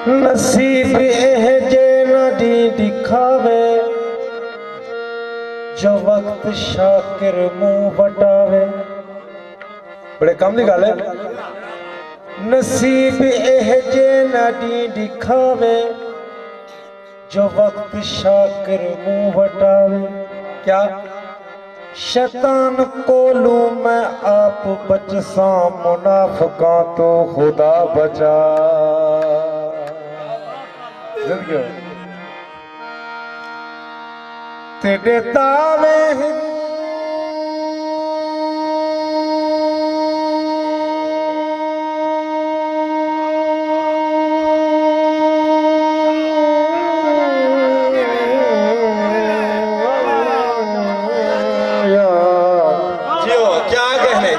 नसीब एह जे नदी दिखावे जो वक्त शाकिर मुंह बटावे। बड़े कम की गल है। नसीब एह जे नदी दिखावे जो वक्त शाकिर मुंह बटावे। क्या शैतान कोलू मैं आप बचसा मुनाफिका तो खुदा बचा। तेरे दावे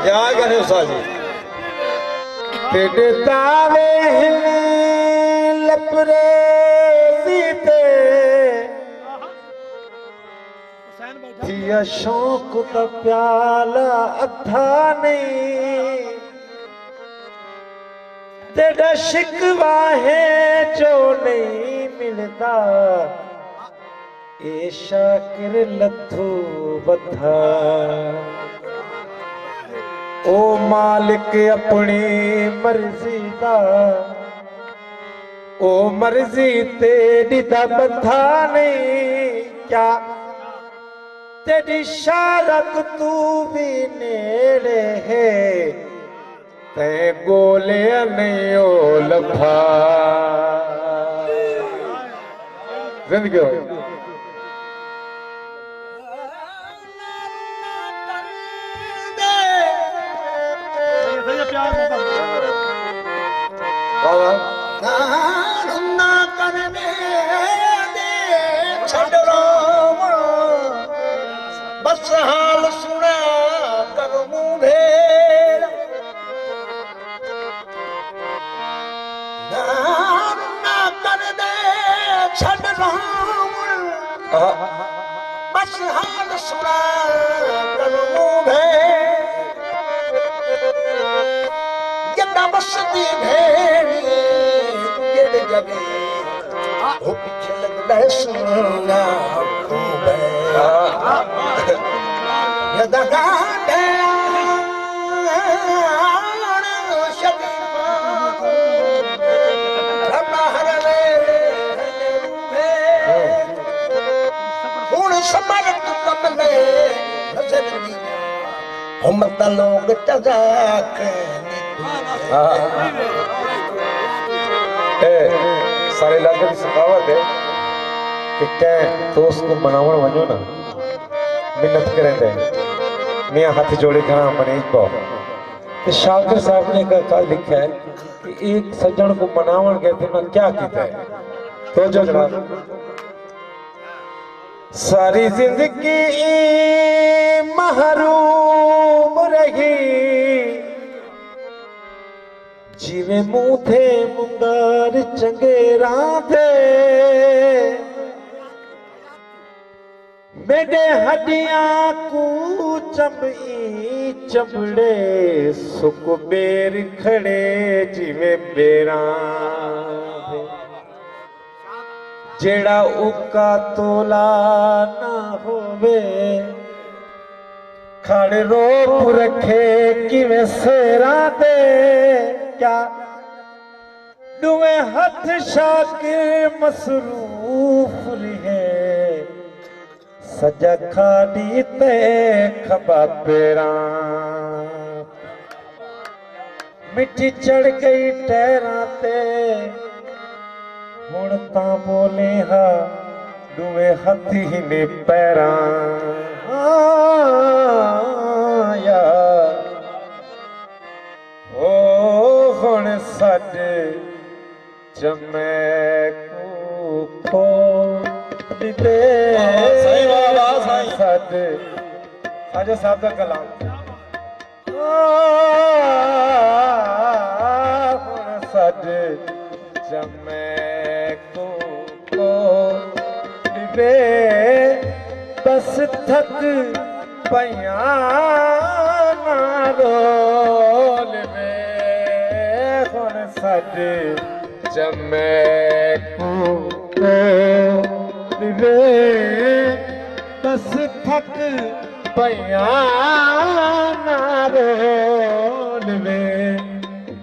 क्या कहने उसा जी। तेरे दावे लपरे दिया शौक का प्याला अथा नहीं। तेरा शिकवा है जो नहीं मिलता ए शाकिर लथू बथा। ओ मालिक अपनी मर्जी दा ओ मर्जी तेरी दा बथा नहीं। क्या तेरी शारक तू भी नेड़े है ते गोले नहीं ओ लफा। जिंदगी ना करने दे छड़ो बस हाल सुना कर मुंह ना कर दे छड़ो बस हाल सुना कर मुंह बस दी भेड़ी गिर जबे वो पीछे लगता है सुना खूब दगा समर्थ कमले मत लोग तजाक सारे इलाके की सखावत है कि क्या दोस्त को मनावन वजो ना मिन्नत करें थे मियाँ हाथ जोड़े घना मनीष को। तो शाकिर साहब ने कल लिखा है कि एक सज्जन को मनावन कहते ना क्या कहता है। तो जो जनाब सारी जिंदगी महरूम रही जिवे मुंह थे मुंगार चंगेरा थे। मेरे हड्डियां को चमई चमड़े सुक बेर खड़े जिवे बेरा जेड़ा उका तोला ना होवे खड़े रोप रखे किवे सेरा दे। क्या दुए हाथ शाकिर मसरूफ रहे सजा खाड़ी ते खबा पेरा मिट्टी चढ़ गई टहरा ते हुण तां बोले हा दुए हाथी ने पैरा। साडे जमै को लिबे सही बाबा सही साडे खाजा साहब का कलाम हुण साडे जमे को लिबे बस थक पया ना रोल में हुण साडे जमे को लिबे बस थक पया ना रोल में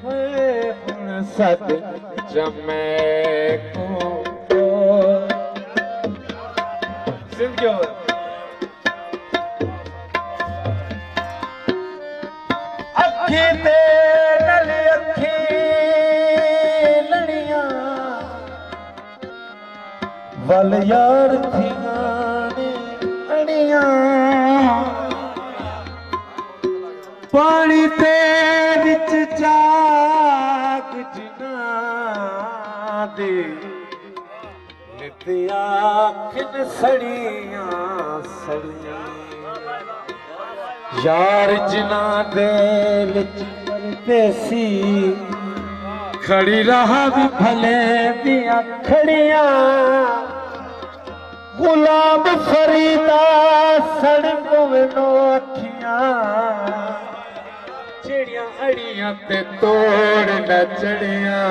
हुण साडे जमे को जिंदगी अखी ते नल अखी लड़ियां वल यार थियां ने अड़ियां पानी ते विच जाग जिना दे नित आखन सड़ियां सड़ियां यार जिना दे विच परदेसी खड़ी रहा भी भले भी खड़ियां गुलाब फरीदा सड़कों में नो अखियां चिड़ियां अड़ियां ते तोड़ न चढ़ियां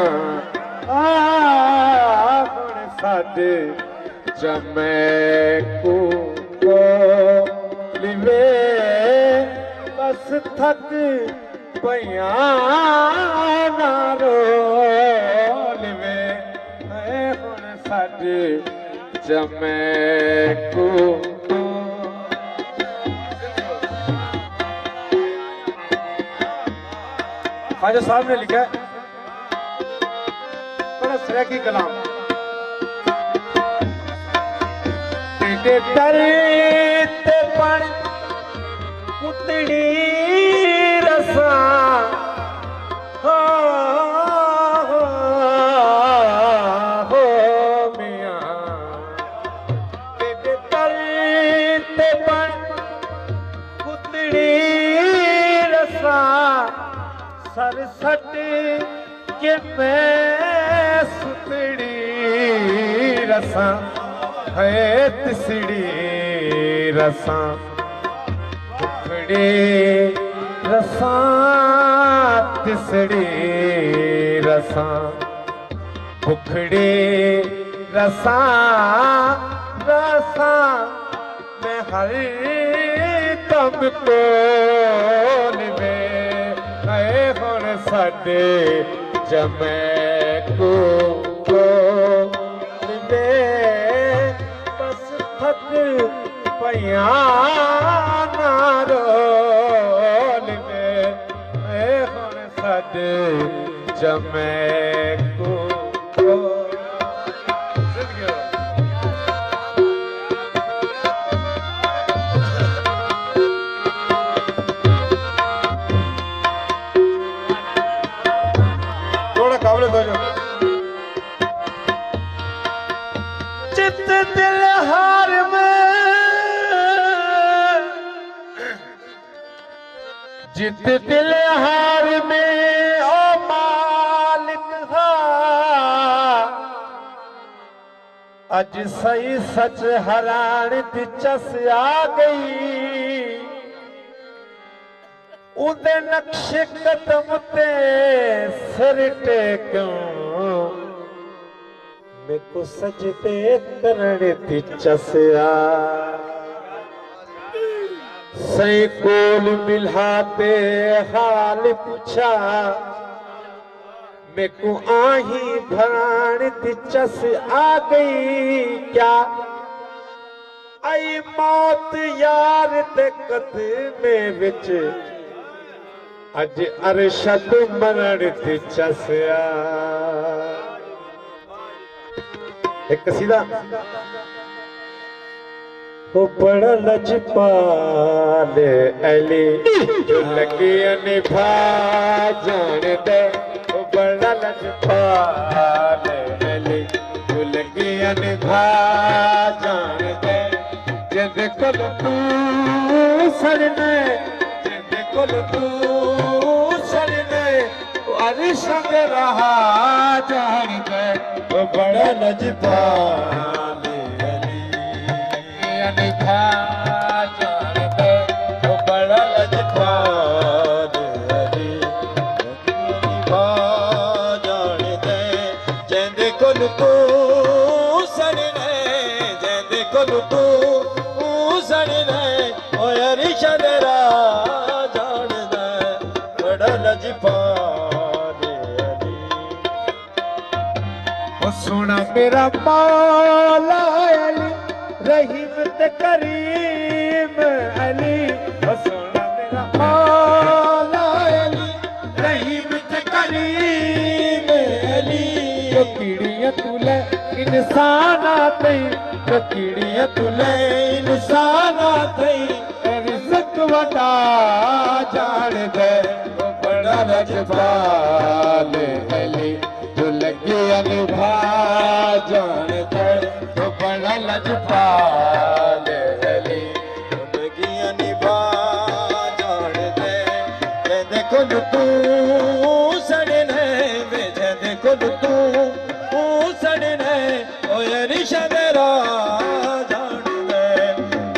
हुण साडे जमे को लिबे बस थक पया ना रोल में हुण साडे जमे को ख्वाजा साहब ने लिखा है बड़ा सराकी कलाम तेरे दर ते पण कुतड़ी रसा हो मियां तेरे दर ते पण कुतड़ी रसा सर सट के मैं सुतड़ी रसा है तिसड़ी रसा टुकड़े रसा तिसड़ी रसा टुकड़े रसा रसा मैं हर दम कोल में हुण साडे जमे को लिबे बस थक पया ना रोल में हुण साडे जमे को चित दिल हार में जित दिल हार में ओ मालिक हा अज सही सच हरान दिलचस आ गई उदे नक्श कदम ते सिर टेक्यों मैं को सजदे करने दी चसिया सही कोल मिलाते हाल पूछा मैं को आही भरान दी चस आ गई क्या आई मौत यार ते कदमे विच अज अरशद मरण दी चसिया एक सीधा वो बड़ा लजपाल अली जो लगे निभा जान दे वो बड़ा लजपाल अली जो लगे लगियां निभा जान दे जिंद कोल तू सड़ने जिंद कोल तू सड़ने अरिश दे रहा जान दे वो बड़ा लजपाले लगियां निभा जान दे वो बड़ा लजपाले तू सड़ने जैदे कोल तू सड़ने ओ अरिश तेरा जान दे बड़ा लजपाले अली ओ सोना मेरा मौला अली रहीम ते करीम अली ओ सोना मेरा मौला अली रहीम ते करीम अली ओ कीड़ियां तुले इंसान आते ओ कीड़ियां तुले इंसान आते रिज़्क़ वटा जान दे ओ बड़ा लजपाले अली जो लगे अनुभा जान दे तो बड़ा लजपाले अली लगियां निभा जान दे जैदे कोल तू सड़ने वे जैदे कोल तू सड़ने ओ अरिश तेरा जान दे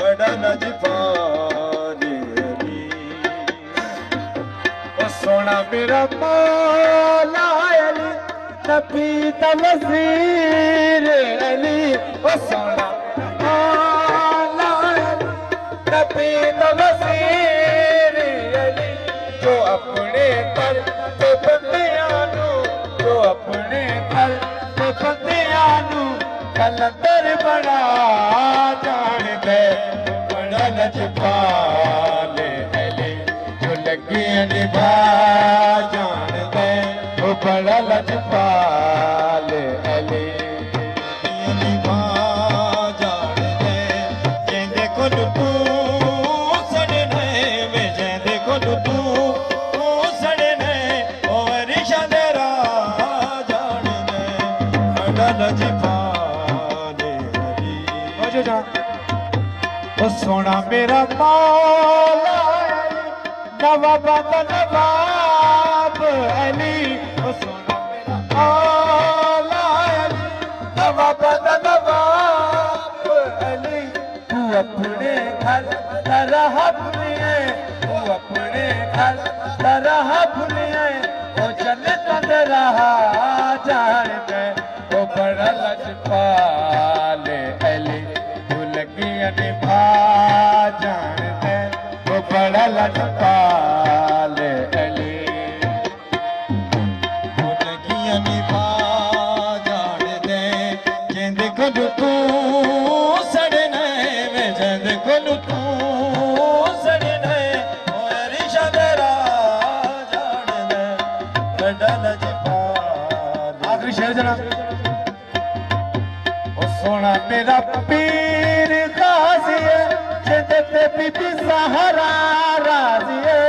बड़ा लजपाले अली ओ सोना मेरा मौला अली नबी दा वज़ीर अली ओ सोना मौला अली नबी दा वज़ीर अली जो अपने दर ते बंदियां नू जो अपने दर ते बंदियां नू कलंदर बना जान दे बड़ा लजपाले अली जो लगे निभा जान दे वो बड़ा लजपाले अली निभा जान दे जैदे कोल तू सड़ने वे जैदे कोल तू सड़ने ओ अरिश तेरा जान दे बड़ा लजपाले अली हो जा ओ सोना मेरा मौला अली नवाबा दा नवाब अली ओ सोना मेरा मौला अली नवाबा दा नवाब अली तू अपने घर तरह भूलिए तू अपने घर तरह भूलिए ओ जन्नत रहा जान दे ओ बड़ा लजपाले अली तू लगियां निभा जान दे वो बड़ा लजपाले अली लगियां निभा जान दे जैदे कोल तू सड़ने वे जैदे कोल तू सड़ने ओ अरिश तेरा जान दे बड़ा लजपाले आखिरी शेर जना ओ सोना मेरा पीर गाजी है जिंदे ते बीबी सहारा राजी है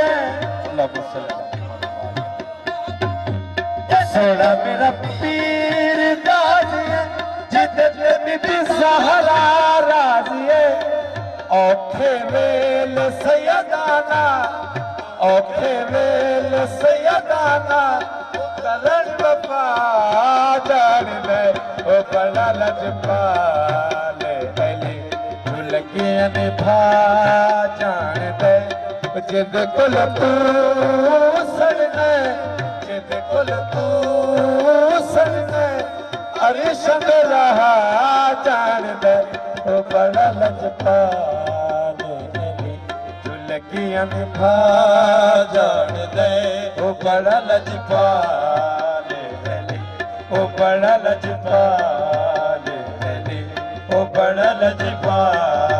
अल्लाह सल्लल्लाहु सोना मेरा पीर गाजी है जिंदे ते बीबी सहारा राजी है औखे वेल सैयदाना औखे वेल सैयदाना करन वफा जान दे ओ बड़ा लजपाले अली तू लगे निभा जान दे जिद कोल तू सड़ने जिद कोल तू सड़ने अरिश दे रहा जान दे ओ बड़ा लजपाले अली तू लगे निभा जान दे ओ बड़ा लजपाले अली ओ बड़ा लजपाले अली ओ बड़ा लजपाले